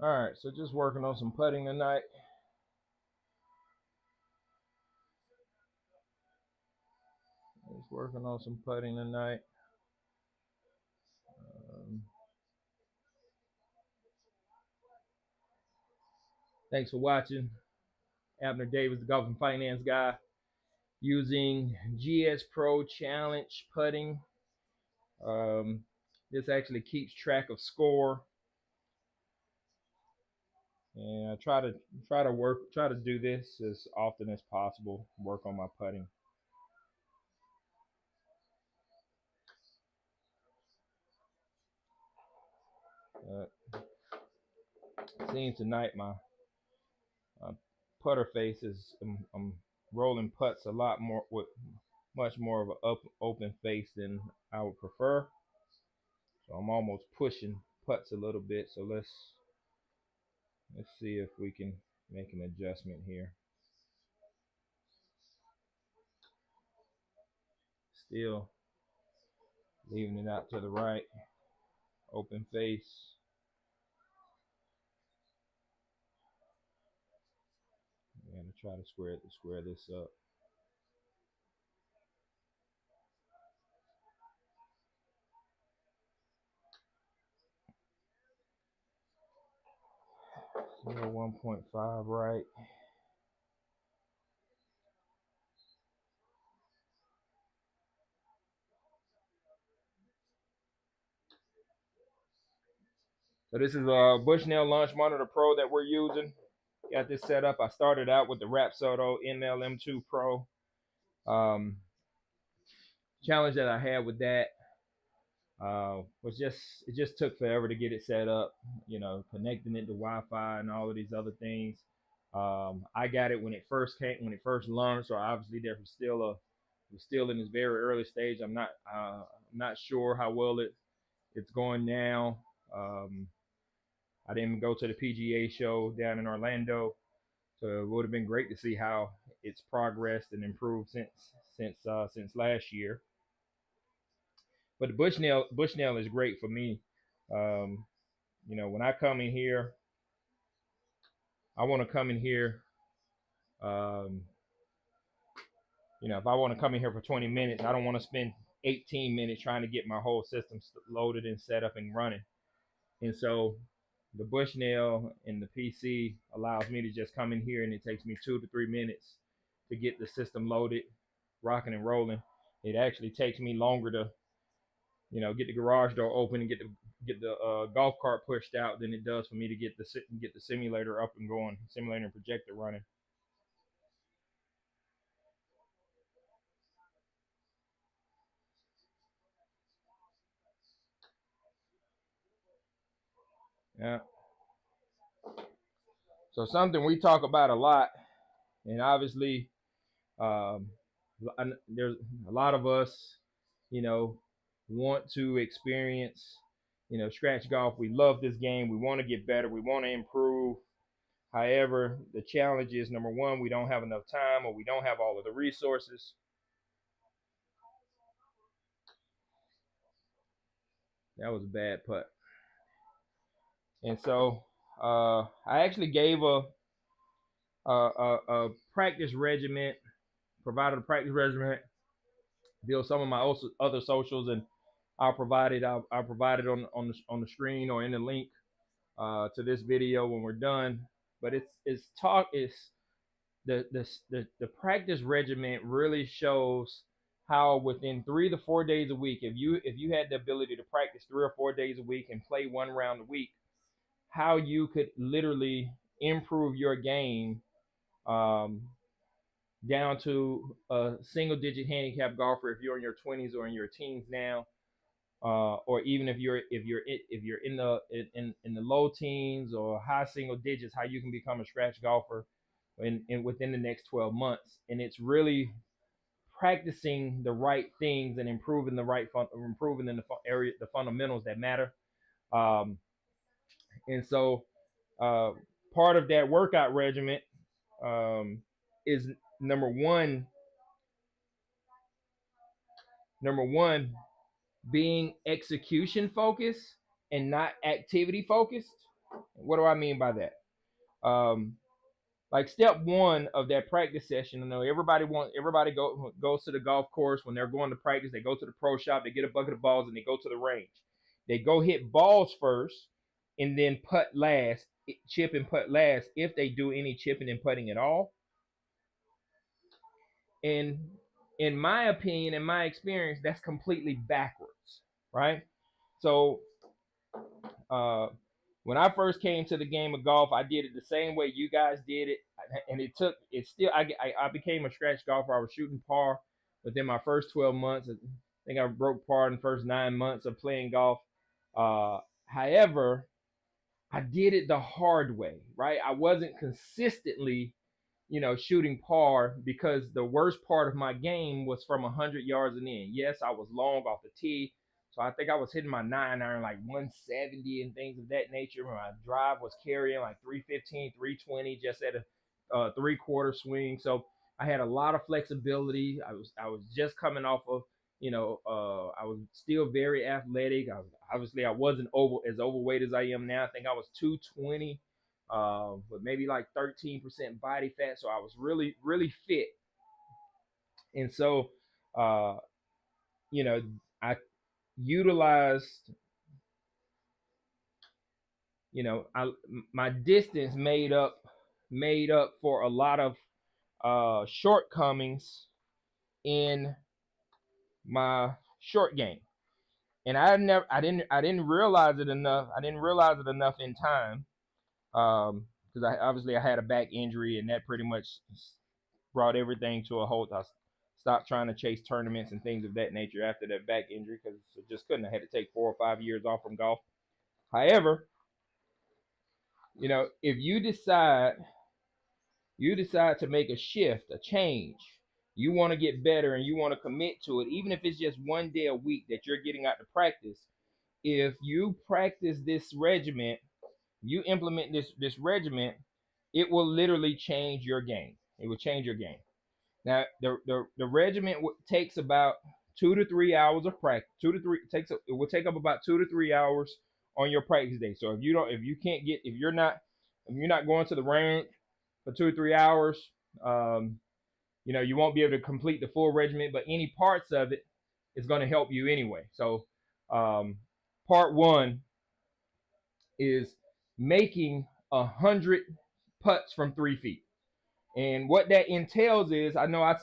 All right, so just working on some putting tonight. Just working on some putting tonight. Thanks for watching. Abner Davis, the golf and finance guy, using GS Pro Challenge putting. This actually keeps track of score, and I try to do this as often as possible. Work on my putting. Seeing tonight my putter face is I'm rolling putts a lot more with much more of an open face than I would prefer. So I'm almost pushing putts a little bit. So let's see if we can make an adjustment here. Still leaving it out to the right. Open face. I'm gonna try to square this up. So 1.5 right. So this is a Bushnell Launch Monitor Pro that we're using. Got this set up. I started out with the Rapsodo MLM2 Pro. Challenge that I had with that was it just took forever to get it set up. You know, connecting it to Wi-Fi and all of these other things. I got it when it first came, when it first launched. So obviously there was still in this very early stage. I'm not sure how well it's going now. I didn't go to the PGA show down in Orlando, so it would have been great to see how it's progressed and improved since last year. But the Bushnell is great for me. You know, when I come in here, I want to come in here. You know, if I want to come in here for 20 minutes, I don't want to spend 18 minutes trying to get my whole system loaded and set up and running. And so the Bushnell and the PC allows me to just come in here, and it takes me 2 to 3 minutes to get the system loaded, rocking and rolling. It actually takes me longer to, you know, get the garage door open and get the golf cart pushed out than it does for me to get the simulator up and going, simulator and projector running. Yeah. So something we talk about a lot, and obviously, um, there's a lot of us, you know, want to experience, you know, scratch golf. We love this game. We want to get better. We want to improve. However, the challenge is, number one, we don't have enough time, or we don't have all of the resources. That was a bad putt. And so I actually gave a practice regimen, provided a practice regimen, built some of my other socials, and I'll provide it on the screen or in the link to this video when we're done. But it's the practice regimen really shows how within 3 to 4 days a week, if you had the ability to practice 3 or 4 days a week and play one round a week, how you could literally improve your game um, down to a single digit handicap golfer if you're in your 20s or in your teens now, or even if you're in the low teens or high single digits, how you can become a scratch golfer in within the next 12 months. And it's really practicing the right things and improving improving in the fundamentals that matter. Um, and so part of that workout regimen is, number one, Number one, being execution focused and not activity focused. What do I mean by that? Um, like step one of that practice session, I know everybody goes to the golf course when they're going to practice. They go to the pro shop, they get a bucket of balls, and they go to the range. They go hit balls first, and then putt last, chip and putt last if they do any chipping and putting at all. And in my opinion, in my experience, that's completely backwards, right? So uh, when I first came to the game of golf, I did it the same way you guys did it, and I became a scratch golfer. I was shooting par within my first 12 months. I think I broke par in the first 9 months of playing golf. However, I did it the hard way, right? I wasn't consistently shooting par because the worst part of my game was from 100 yards and in. Yes, I was long off the tee. So I think I was hitting my 9-iron like 170 and things of that nature. My drive was carrying like 315, 320 just at a three-quarter swing. So I had a lot of flexibility. I was just coming off of, I was still very athletic. I wasn't as overweight as I am now. I think I was 220 but maybe like 13% body fat. So I was really, really fit. And so, uh, I utilized, my distance made up for a lot of shortcomings in my short game. And I didn't realize it enough. I didn't realize it enough in time. Because I had a back injury, and that pretty much brought everything to a halt. I stopped trying to chase tournaments and things of that nature after that back injury because I just couldn't. I had to take 4 or 5 years off from golf. However, if you decide to make a shift, a change, you want to get better and you want to commit to it, even if it's just one day a week that you're getting out to practice. If you practice this regiment, you implement this regiment, it will literally change your game. It will change your game. Now, the regiment takes about 2 to 3 hours of practice. It will take up about 2 to 3 hours on your practice day. So if you're not going to the range for 2 or 3 hours, you won't be able to complete the full regiment. But any parts of it is going to help you anyway. So, part one is making 100 putts from 3 feet. And what that entails is, I know I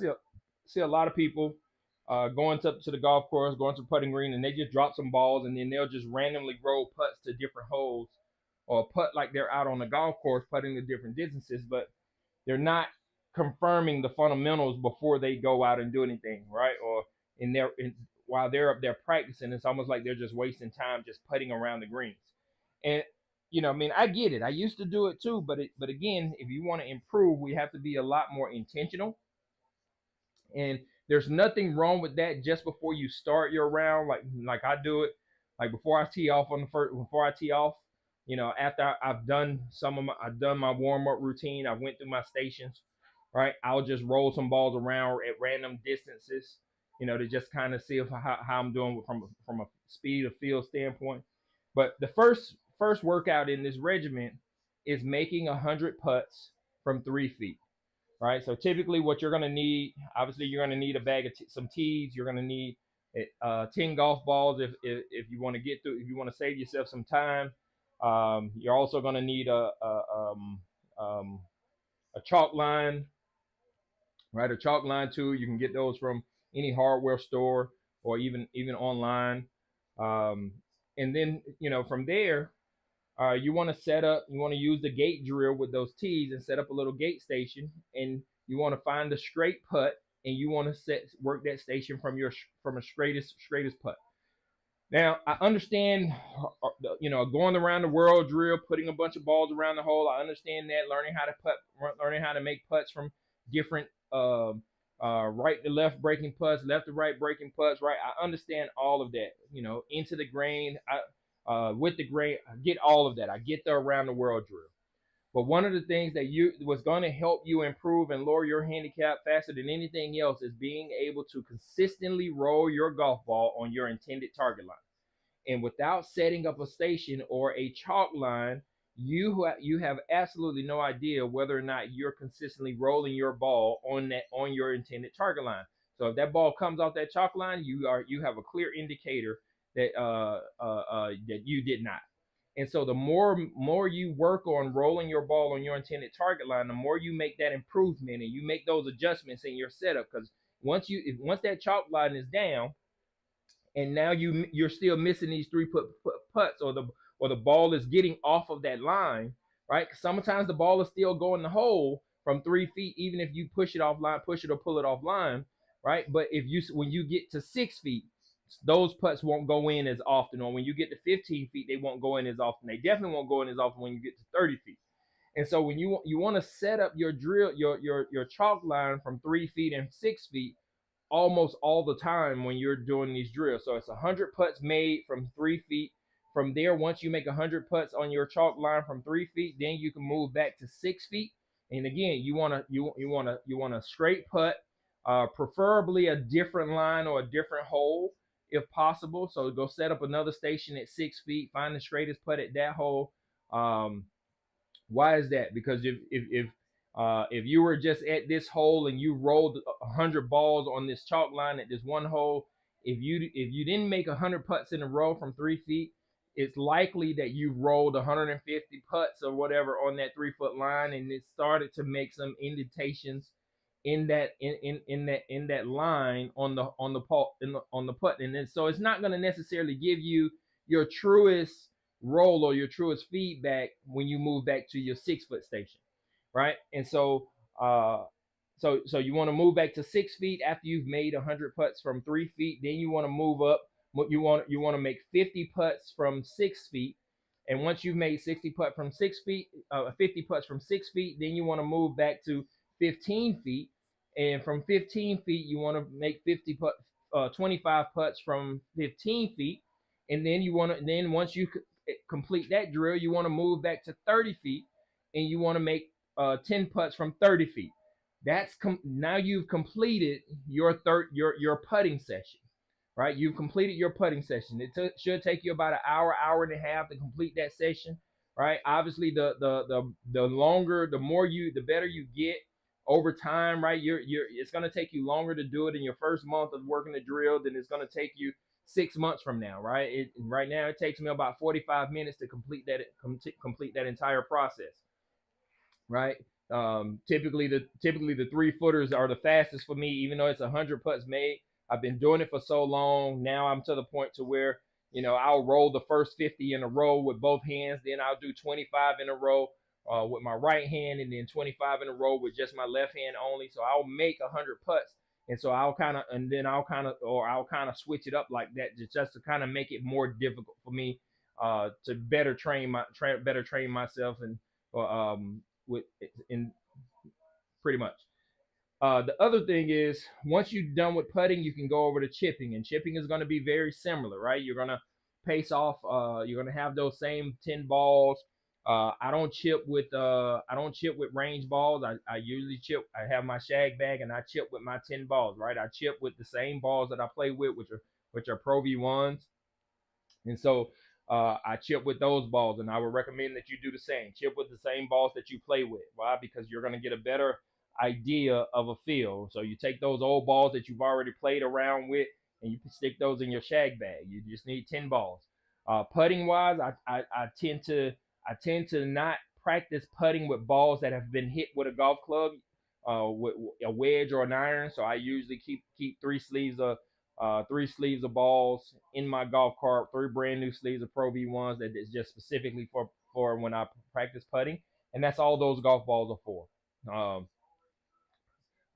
see a lot of people going to the golf course, going to the putting green, and they just drop some balls, and then they'll just randomly roll putts to different holes, or putt like they're out on the golf course putting to different distances, but they're not confirming the fundamentals before they go out and do anything, right? Or while they're up there practicing, it's almost like they're just wasting time just putting around the greens. And I get it. I used to do it too, but again, if you want to improve, we have to be a lot more intentional. And there's nothing wrong with that just before you start your round, like I do it, like before I tee off after I've done my warm up routine, I went through my stations, right? I'll just roll some balls around at random distances, to just kind of see how I'm doing from a speed of field standpoint. But the first workout in this regiment is making 100 putts from 3 feet, right? So typically what you're going to need, obviously you're going to need a bag of some tees. You're going to need 10 golf balls if you want to if you want to save yourself some time. You're also going to need a chalk line, right? A chalk line tool. You can get those from any hardware store or even online. And then, from there, you want to use the gate drill with those tees and set up a little gate station, and you want to find the straight putt, and you want to work that station from a straightest putt. Now, I understand, going around the world drill, putting a bunch of balls around the hole. I understand that, learning how to putt, learning how to make putts from different right to left breaking putts, left to right breaking putts, right? I understand all of that, into the grain, with the grain. I get all of that. I get the around the world drill. But one of the things that you was going to help you improve and lower your handicap faster than anything else is being able to consistently roll your golf ball on your intended target line. And without setting up a station or a chalk line, you have absolutely no idea whether or not you're consistently rolling your ball on your intended target line. So if that ball comes off that chalk line, you have a clear indicator that you did not. And so the more you work on rolling your ball on your intended target line, the more you make that improvement and you make those adjustments in your setup. Because once that chalk line is down, and now you're still missing these putts, or the ball is getting off of that line, right? Sometimes the ball is still going the hole from 3 feet, even if you push it offline, push it or pull it offline, right? But if you when you get to 6 feet, those putts won't go in as often, or when you get to 15 feet, they won't go in as often. They definitely won't go in as often when you get to 30 feet. And so when you want to set up your drill, your chalk line from 3 feet and 6 feet almost all the time when you're doing these drills. So it's 100 putts made from 3 feet. From there, once you make 100 putts on your chalk line from 3 feet, then you can move back to 6 feet. And again, you want a straight putt, preferably a different line or a different hole if possible. So go set up another station at 6 feet. Find the straightest putt at that hole. Um, why is that? Because if you were just at this hole and you rolled 100 balls on this chalk line at this one hole, if you didn't make 100 putts in a row from 3 feet, it's likely that you rolled 150 putts or whatever on that 3 foot line, and it started to make some indentations in that line on the putt, and then so it's not going to necessarily give you your truest roll or your truest feedback when you move back to your 6 foot station, right? And uh, so you want to move back to 6 feet after you've made 100 putts from 3 feet. Then you want to move up. You want to make 50 putts from 6 feet, and once you've made 50 putts from 6 feet, then you want to move back to 15 feet, and from 15 feet you want to make 25 putts from 15 feet, and then once you complete that drill, you want to move back to 30 feet, and you want to make 10 putts from 30 feet. Now you've completed your putting session, right? You've completed your putting session. Should take you about an hour and a half to complete that session, right? Obviously, the longer, the better you get over time, right? It's going to take you longer to do it in your first month of working the drill than it's going to take you 6 months from now, right? Right now it takes me about 45 minutes to complete that entire process, right? Typically the 3 footers are the fastest for me, even though it's 100 putts made. I've been doing it for so long. Now I'm to the point to where I'll roll the first 50 in a row with both hands, then I'll do 25 in a row with my right hand, and then 25 in a row with just my left hand only. So I'll make 100 putts, and so I'll kind of switch it up like that, just to kind of make it more difficult for me to better train myself and with in pretty much. The other thing is, once you're done with putting, you can go over to chipping, and chipping is going to be very similar, right? You're going to pace off. You're going to have those same 10 balls. I don't chip with range balls. I usually chip. I have my shag bag, and I chip with my 10 balls, right? I chip with the same balls that I play with, which are Pro V1s. And so I chip with those balls, and I would recommend that you do the same. Chip with the same balls that you play with. Why? Because you're going to get a better idea of a feel. So you take those old balls that you've already played around with, and you stick those in your shag bag. You just need 10 balls. Putting wise, I tend to not practice putting with balls that have been hit with a golf club, with a wedge or an iron. So I usually keep three sleeves of balls in my golf cart, 3 brand new sleeves of Pro V1s that is just specifically for when I practice putting, and that's all those golf balls are for.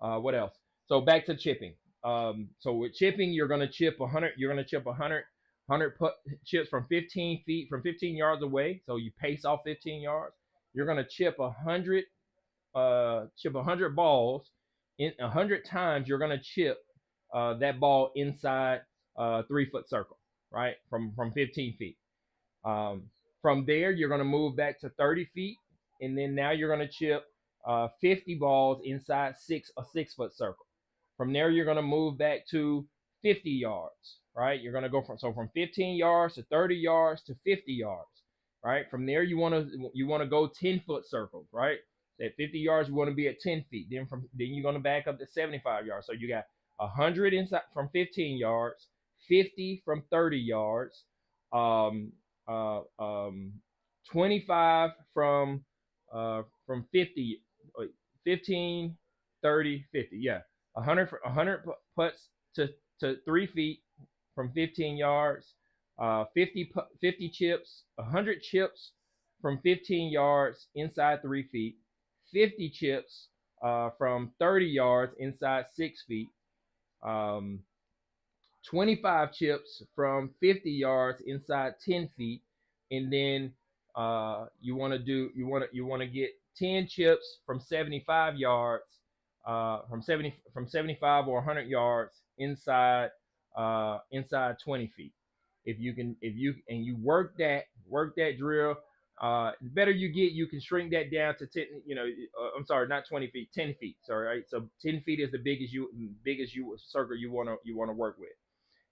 What else? So back to chipping. So with chipping, you're gonna chip 100. You're gonna chip 100 chips from 15 feet, from 15 yards away. So you pace off 15 yards. You're gonna chip 100 balls in 100 times. You're gonna chip that ball inside a 3 foot circle, right? From 15 feet. From there, you're going to move back to 30 feet, and then now you're going to chip 50 balls inside a 6 foot circle. From there, you're going to move back to 50 yards, right? You're going to go from 15 yards to 30 yards to 50 yards, right? From there, you want to go 10 foot circles, right? At 50 yards, you want to be at 10 feet. Then you're going to back up to 75 yards. So you got 100 inside from 15 yards, 50 from 30 yards, um, uh, um, 25 from 50, 15, 30, 50. Yeah, 100 putts to 3 feet from 15 yards, 50 chips, 100 chips from 15 yards inside 3 feet, 50 chips from 30 yards inside 6 feet, um, 25 chips from 50 yards inside 10 feet, and then you want to get 10 chips from 75 yards, from 75 or 100 yards inside 20 feet. If you work that drill, the better you get, you can shrink that down to 10. I'm sorry, not 20 feet, 10 feet. Sorry, right? So 10 feet is the biggest circle you want to work with.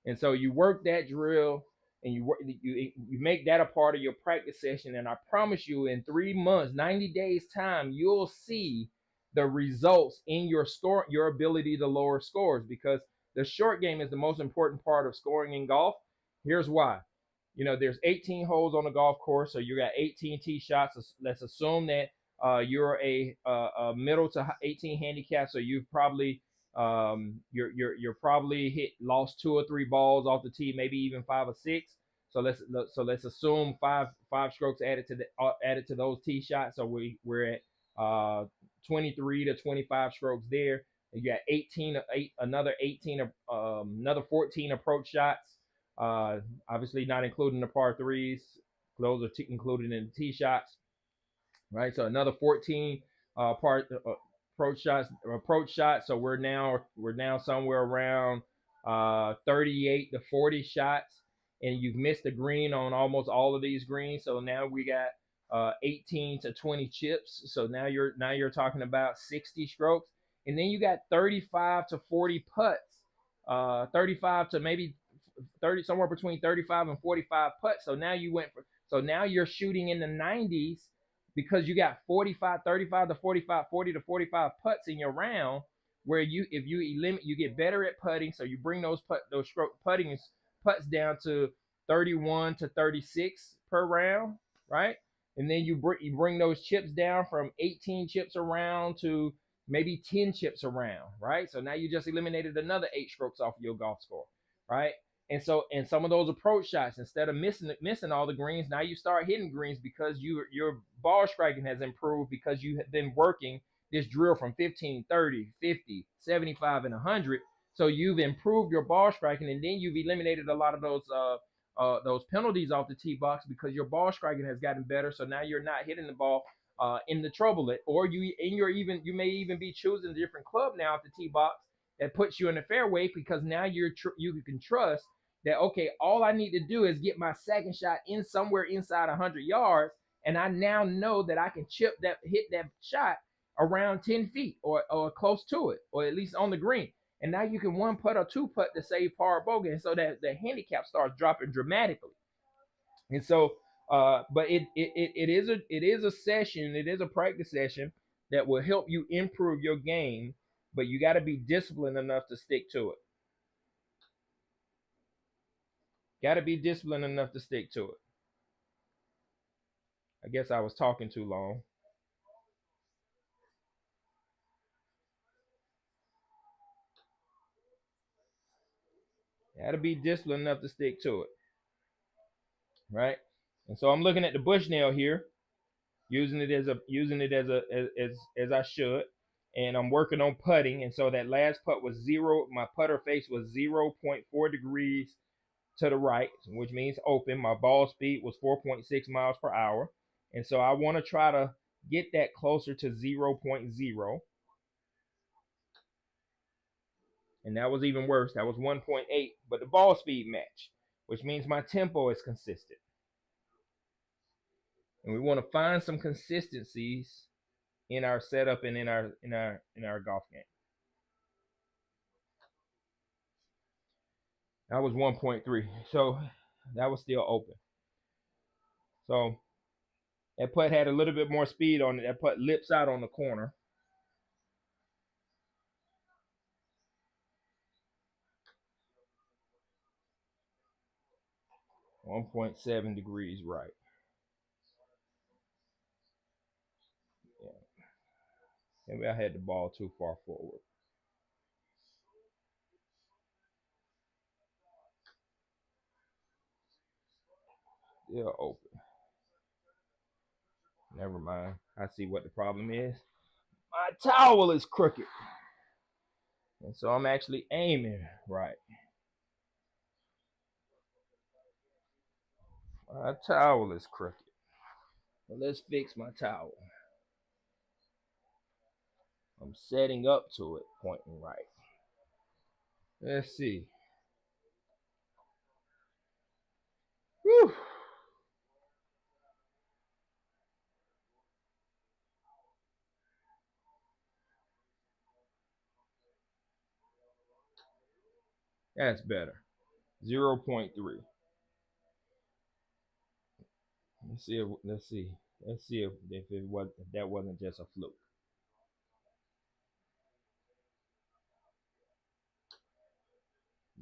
And so you work that drill, and you make that a part of your practice session. And I promise you, in 3 months, 90 days time, you'll see the results in your score, your ability to lower scores, because the short game is the most important part of scoring in golf. Here's why. There's 18 holes on the golf course, so you got 18 tee shots. Let's assume that you're a middle to 18 handicap, so you've probably you're probably lost 2 or 3 balls off the tee, maybe even 5 or 6. So let's assume five strokes added to those tee shots. So we're at 23 to 25 strokes there. You got 18, another 14 approach shots. Obviously not including the par threes. Those are included in the tee shots, right? So another 14 approach shots. So we're now somewhere around 38 to 40 shots, and you've missed the green on almost all of these greens. So now we got 18 to 20 chips. So now you're talking about 60 strokes, and then you got 35 to 40 putts, 35 to maybe 30, somewhere between 35 and 45 putts. So now you're shooting in the 90s, because you got 35 to 45, 40 to 45 putts in your round, where if you get better at putting, so you bring those putts down to 31 to 36 per round, right? And then you bring those chips down from 18 chips around to maybe 10 chips around, right? So now you just eliminated another 8 strokes off of your golf score, right? And some of those approach shots, instead of missing all the greens, now you start hitting greens, because your ball striking has improved, because you have been working this drill from 15, 30, 50, 75, and 100. So you've improved your ball striking, and then you've eliminated a lot of those penalties off the tee box, because your ball striking has gotten better. So now you're not hitting the ball in the trouble, or you may even be choosing a different club now at the tee box that puts you in the fairway, because now you can trust that, okay, all I need to do is get my second shot in somewhere inside 100 yards, and I now know that I can hit that shot around 10 feet or close to it, or at least on the green. And now you can 1 putt or 2 putt to save par or bogey, and so that the handicap starts dropping dramatically. And so, but it is a session, it is a practice session that will help you improve your game, but you got to be disciplined enough to stick to it. Got to be disciplined enough to stick to it. I guess I was talking too long. Got to be disciplined enough to stick to it, right? And so I'm looking at the Bushnell here, using it as I should, and I'm working on putting. And so that last putt was zero. My putter face was 0.4 degrees to the right, which means open. My ball speed was 4.6 miles per hour. And so I want to try to get that closer to 0.0. And that was even worse. That was 1.8, but the ball speed matched, which means my tempo is consistent. And we want to find some consistencies in our setup and in our golf game. That was 1.3. So that was still open. So that putt had a little bit more speed on it. That putt lips out on the corner. 1.7 degrees right. Yeah. Maybe I had the ball too far forward. Still open. Never mind. I see what the problem is. My towel is crooked. And so I'm actually aiming right. My towel is crooked. Well, let's fix my towel. I'm setting up to it, pointing right. Let's see. Whew. That's better. 0.3. Let's see. If that wasn't just a fluke.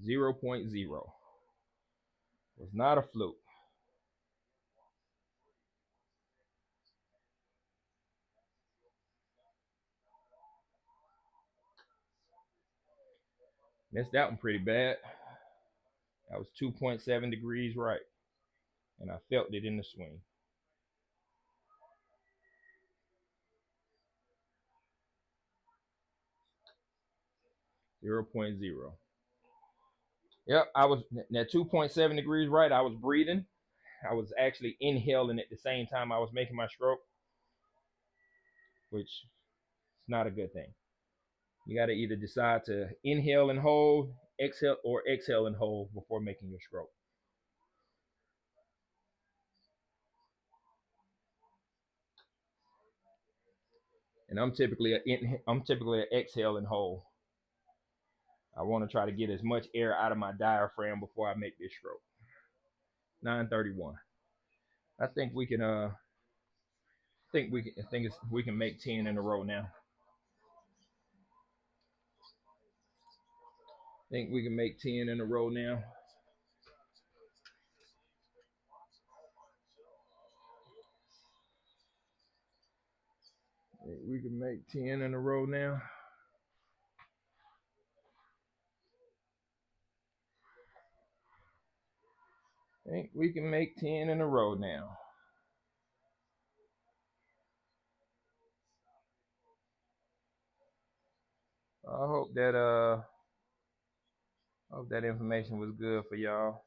0.0 was not a fluke. Missed that one pretty bad. That was 2.7 degrees right, and I felt it in the swing. 0.0. Yep, I was at 2.7 degrees right. I was breathing. I was actually inhaling at the same time I was making my stroke, which is not a good thing. You got to either decide to inhale and hold, exhale and hold before making your stroke. And I'm typically an exhale and hold. I want to try to get as much air out of my diaphragm before I make this stroke. 931. I think we can we can make 10 in a row now. I think we can make 10 in a row now. We can make 10 in a row now. I think we can make 10 in a row now. I hope that information was good for y'all.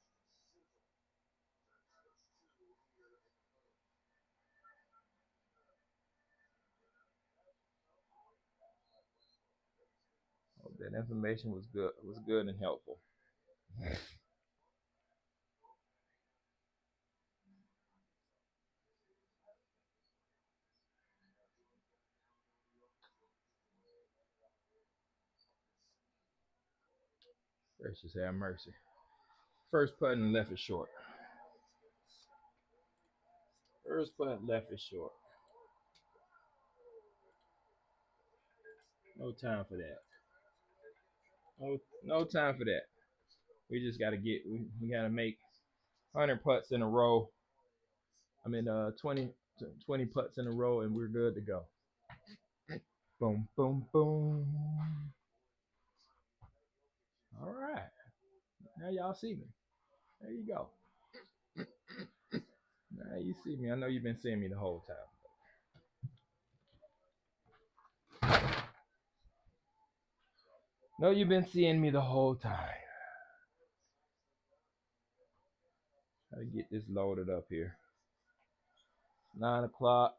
Hope that information was good and helpful. Gracious have mercy. First putt and left is short. First putt left is short. No time for that. No time for that. We just we gotta make 100 putts in a row. I mean 20 putts in a row and we're good to go. Boom, boom, boom. All right. Now y'all see me. There you go. Now you see me. I know you've been seeing me the whole time. No, you've been seeing me the whole time. Gotta get this loaded up here. 9 o'clock.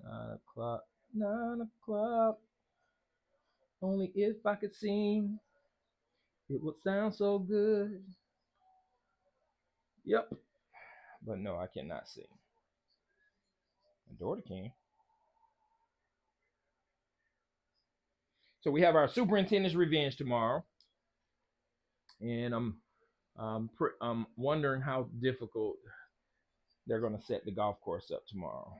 9 o'clock. 9 o'clock. Only if I could sing, it would sound so good. Yep. But no, I cannot see. My daughter can. So we have our superintendent's revenge tomorrow, and I'm wondering how difficult they're going to set the golf course up tomorrow.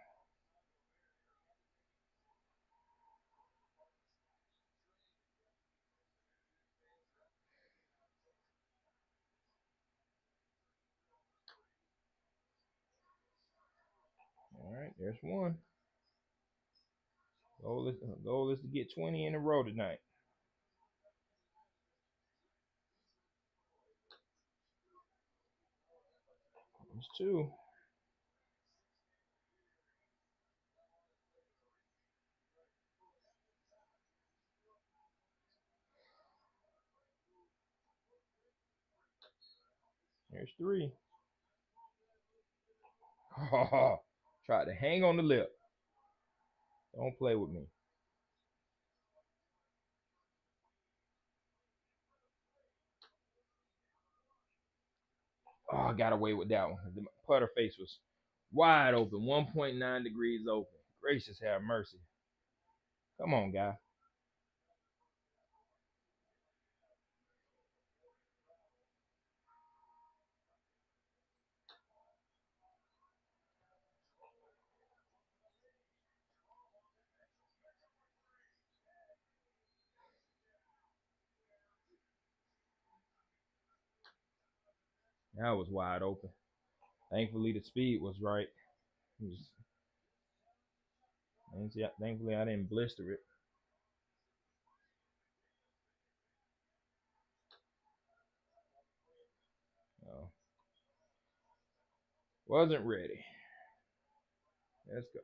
All right, there's one. Goal is to get 20 in a row tonight. There's two. There's three. Try to hang on the lip. Don't play with me. Oh, I got away with that one. The putter face was wide open, 1.9 degrees open. Gracious have mercy. Come on, guy. That was wide open. Thankfully, the speed was right. Thankfully, I didn't blister it. Oh, wasn't ready. Let's go.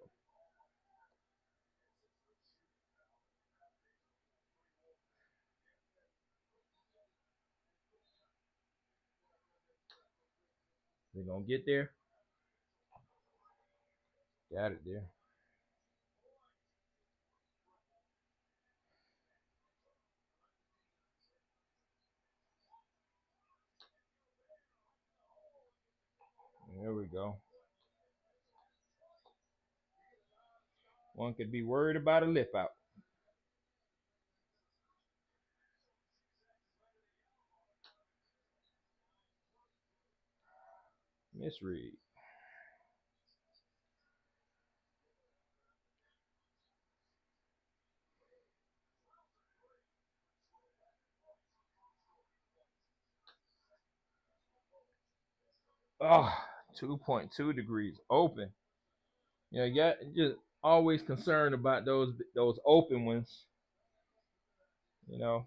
They gonna get there. Got it there. There we go. One could be worried about a lip out. Misread. Oh, 2.2 degrees open. You got just always concerned about those open ones. You know.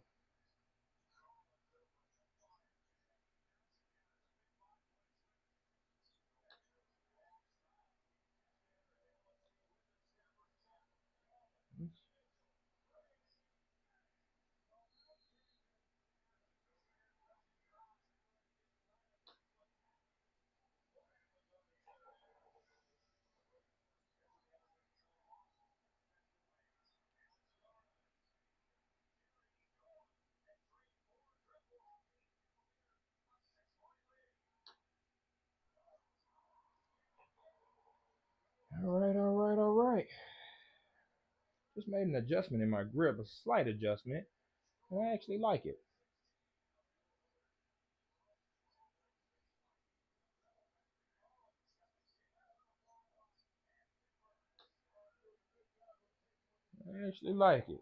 All right, all right, all right. Just made an adjustment in my grip, a slight adjustment, and I actually like it. I actually like it.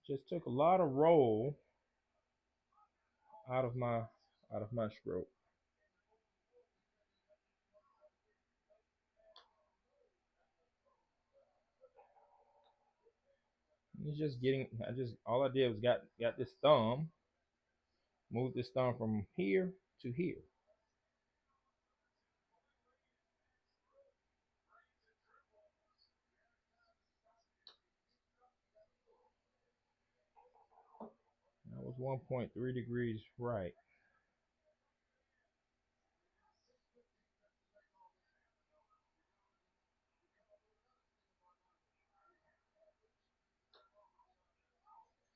Just took a lot of roll out of my stroke. It's just getting. I just all I did was got this thumb, moved this thumb from here to here. That was 1.3 degrees right.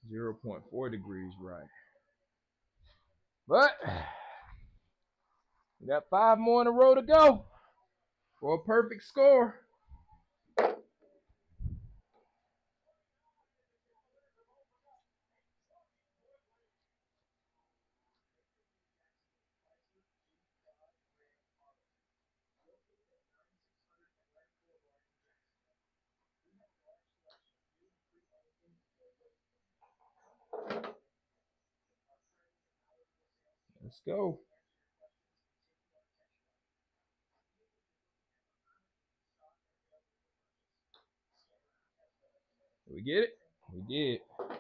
0.4 degrees right. But we got 5 more in a row to go for a perfect score. Let's go. Did we get it? We did. Let's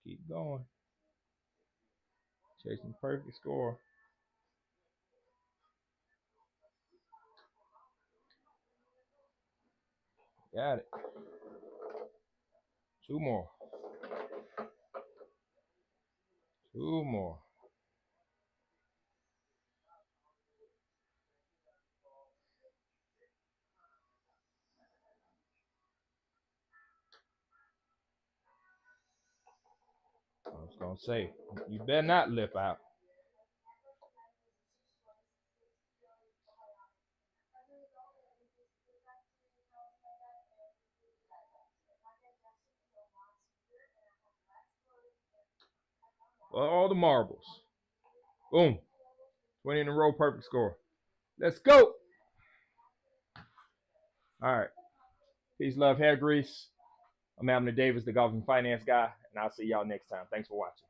keep going. Chasing perfect score. Got it. 2 more. 2 more. I was going to say, you better not lip out. All the marbles. Boom. 20 in a row, perfect score. Let's go. All right. Peace, love, hair grease. I'm Abner Davis, the golf and finance guy, and I'll see y'all next time. Thanks for watching.